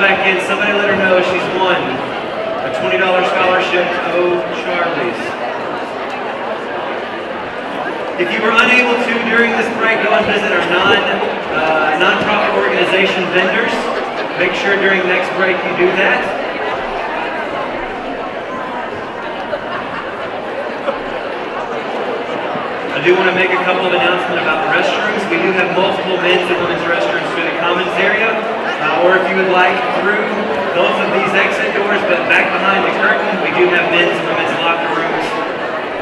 back in. Somebody let her know she's won a $20 scholarship to O'Charlie's. If you were unable to during this break, go and visit our non-profit organization vendors. Make sure during the next break you do that. I do want to make a couple of announcements about the restrooms. We do have multiple men's and women's restrooms through the commons area, or if you would like through both of these exit doors, but back behind the curtain, we do have men's and women's locker rooms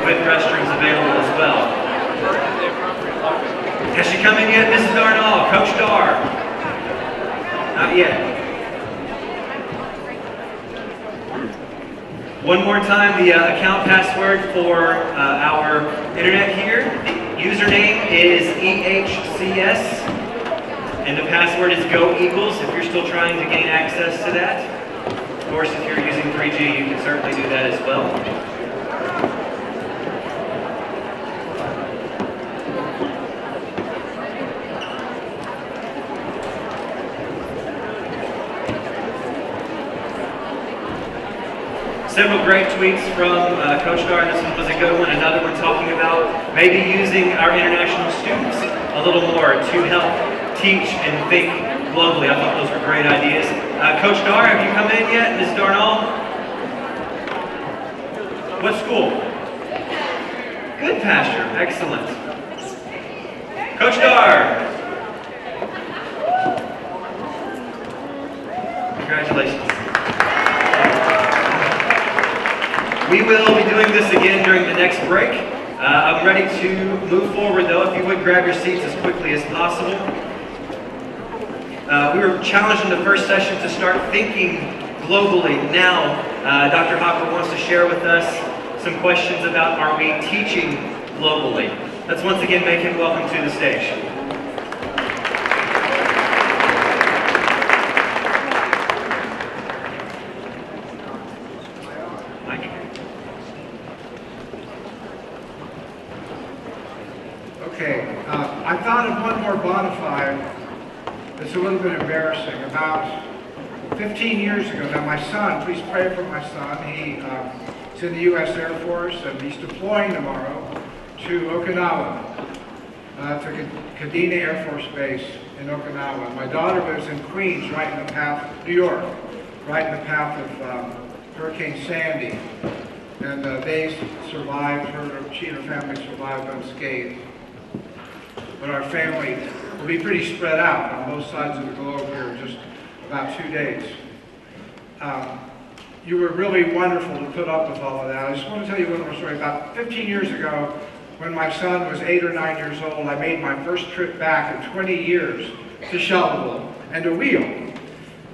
with restrooms available as well. Has she come in yet, Mrs. Darnall? Coach Dar? Not yet. One more time, the account password for our internet here. Username is EHCS, and the password is Go Eagles if you're still trying to gain access to that. Of course, if you're using 3G, you can certainly do that as well. Several great tweets from Coach Dar. This one was a good one. Another one talking about maybe using our international students a little more to help teach and think globally. I thought those were great ideas. Coach Dar, have you come in yet? Ms. Darnall? What school? Good Pasture. Excellent. Coach Dar. Congratulations. We will be doing this again during the next break. I'm ready to move forward though. If you would grab your seats as quickly as possible. We were challenged in the first session to start thinking globally. Now, Dr. Hopper wants to share with us some questions about are we teaching globally. Let's once again make him welcome to the stage. I thought of one more bona fide that's a little bit embarrassing. About 15 years ago, now my son, please pray for my son, he's in the U.S. Air Force and he's deploying tomorrow to Okinawa, to Kadena Air Force Base in Okinawa. My daughter lives in Queens, right in the path, New York, right in the path of Hurricane Sandy. And they survived, she and her family survived unscathed. But our family will be pretty spread out on both sides of the globe here in just about 2 days. You were really wonderful to put up with all of that. I just want to tell you one more story. About 15 years ago, when my son was 8 or 9 years old, I made my first trip back in 20 years to Shelbyville and to Wheal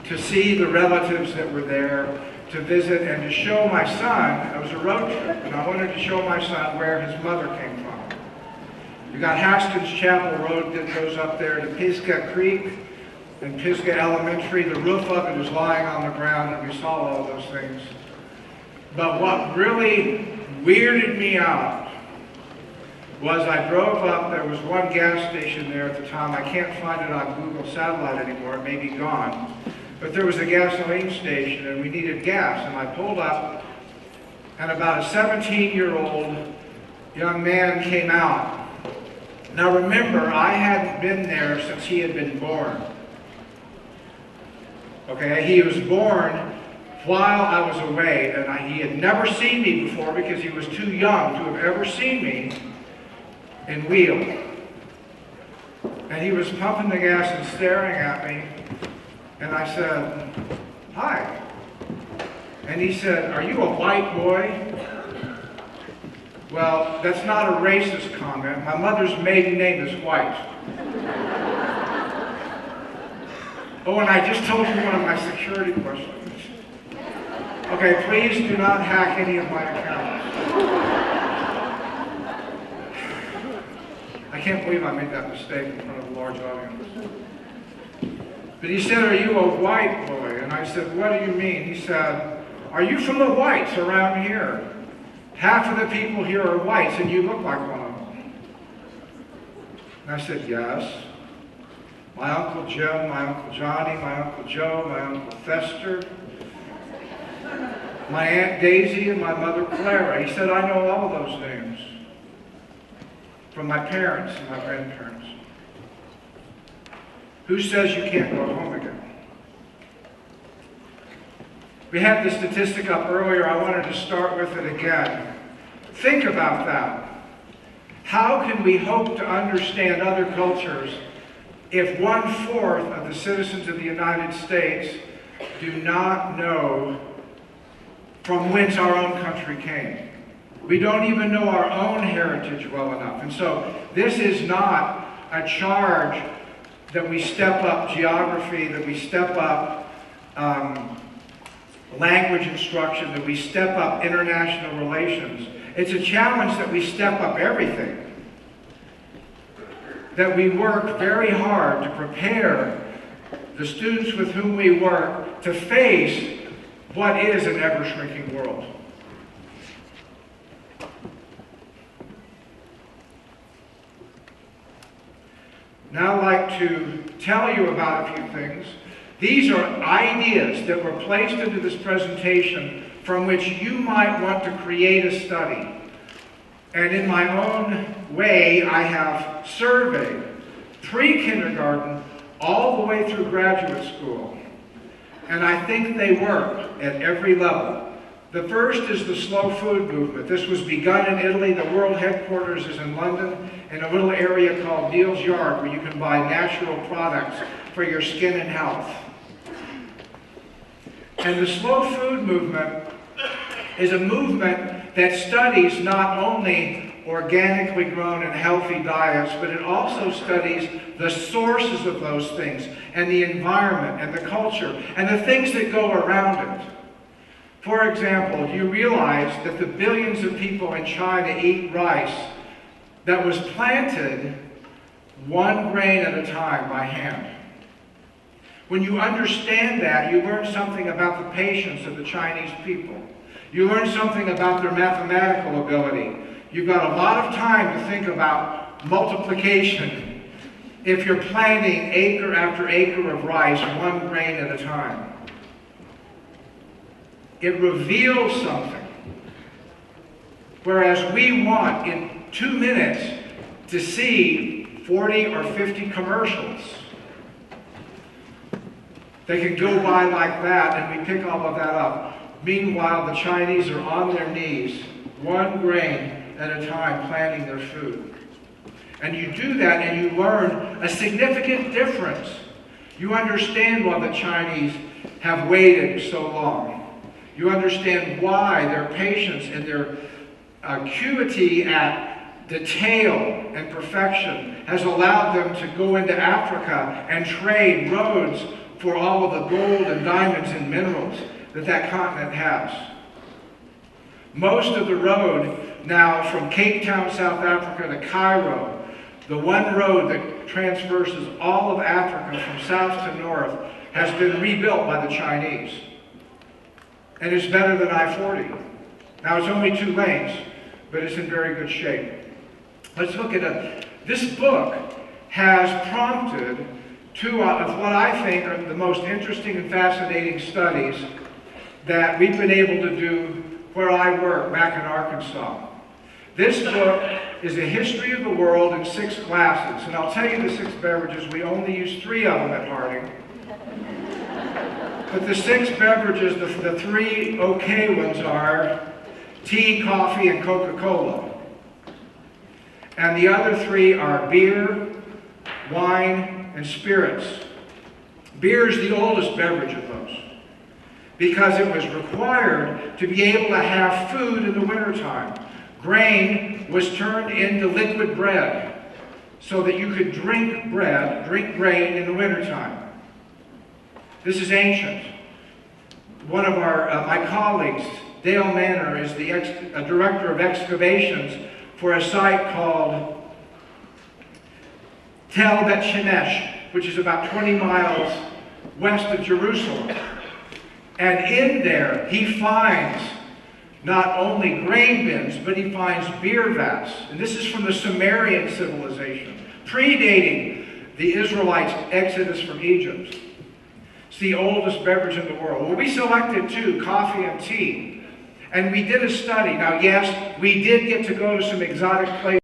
to see the relatives that were there, to visit and to show my son. It was a road trip, and I wanted to show my son where his mother came from. You got Haskins Chapel Road that goes up there to Pisgah Creek and Pisgah Elementary. The roof of it is lying on the ground, and we saw all those things. But what really weirded me out was I drove up. There was one gas station there at the time. I can't find it on Google Satellite anymore. It may be gone. But there was a gasoline station, and we needed gas. And I pulled up, and about a 17-year-old young man came out. Now remember, I hadn't been there since he had been born. Okay, he was born while I was away, and he had never seen me before because he was too young to have ever seen me in Wheal. And he was pumping the gas and staring at me, and I said, "Hi." And he said, "Are you a white boy?" Well, that's not a racist comment. My mother's maiden name is White. Oh, and I just told you one of my security questions. Okay, please do not hack any of my accounts. I can't believe I made that mistake in front of a large audience. But he said, "Are you a white boy?" And I said, "What do you mean?" He said, "Are you from the whites around here? Half of the people here are whites, and you look like one of them." And I said, "Yes." my Uncle Jim, my Uncle Johnny, my Uncle Joe, my Uncle Fester, my Aunt Daisy, and my Mother Clara. He said, I know all of those names from my parents and my grandparents. Who says you can't go home again? We had the statistic up earlier. I wanted to start with it again. Think about that. How can we hope to understand other cultures if 1/4 of the citizens of the United States do not know from whence our own country came? We don't even know our own heritage well enough. And so this is not a charge that we step up geography, that we step up language instruction, that we step up international relations. It's a challenge that we step up everything. That we work very hard to prepare the students with whom we work to face what is an ever-shrinking world. Now I'd like to tell you about a few things. These are ideas that were placed into this presentation from which you might want to create a study. And in my own way, I have surveyed pre-kindergarten all the way through graduate school. And I think they work at every level. The first is the slow food movement. This was begun in Italy. The world headquarters is in London, in a little area called Neal's Yard, where you can buy natural products for your skin and health. And the slow food movement is a movement that studies not only organically grown and healthy diets, but it also studies the sources of those things and the environment and the culture and the things that go around it. For example, do you realize that the billions of people in China eat rice that was planted 1 grain at a time by hand? When you understand that, you learn something about the patience of the Chinese people. You learn something about their mathematical ability. You've got a lot of time to think about multiplication if you're planting acre after acre of rice, 1 grain at a time. It reveals something. Whereas we want in 2 minutes to see 40 or 50 commercials. They can go by like that and we pick all of that up. Meanwhile, the Chinese are on their knees, 1 grain at a time, planting their food. And you do that and you learn a significant difference. You understand why the Chinese have waited so long. You understand why their patience and their acuity at detail and perfection has allowed them to go into Africa and trade roads for all of the gold and diamonds and minerals that that continent has. Most of the road now from Cape Town, South Africa to Cairo, the one road that traverses all of Africa from south to north, has been rebuilt by the Chinese. And it's better than I-40. Now it's only 2 lanes, but it's in very good shape. Let's look at it. This book has prompted 2 of what I think are the most interesting and fascinating studies that we've been able to do where I work back in Arkansas. This book is a history of the world in 6 glasses, and I'll tell you the 6 beverages. We only use 3 of them at Harding. But the 6 beverages, the 3 okay ones are tea, coffee, and Coca-Cola. And the other 3 are beer, wine, and spirits. Beer is the oldest beverage of those because it was required to be able to have food in the wintertime. Grain was turned into liquid bread so that you could drink grain in the wintertime. This is ancient. One of my colleagues, Dale Manor, is the director of excavations for a site called Tel Bet Shemesh, which is about 20 miles west of Jerusalem. And in there, he finds not only grain bins, but he finds beer vats. And this is from the Sumerian civilization, predating the Israelites' exodus from Egypt. It's the oldest beverage in the world. Well, we selected two, coffee and tea. And we did a study. Now, yes, we did get to go to some exotic places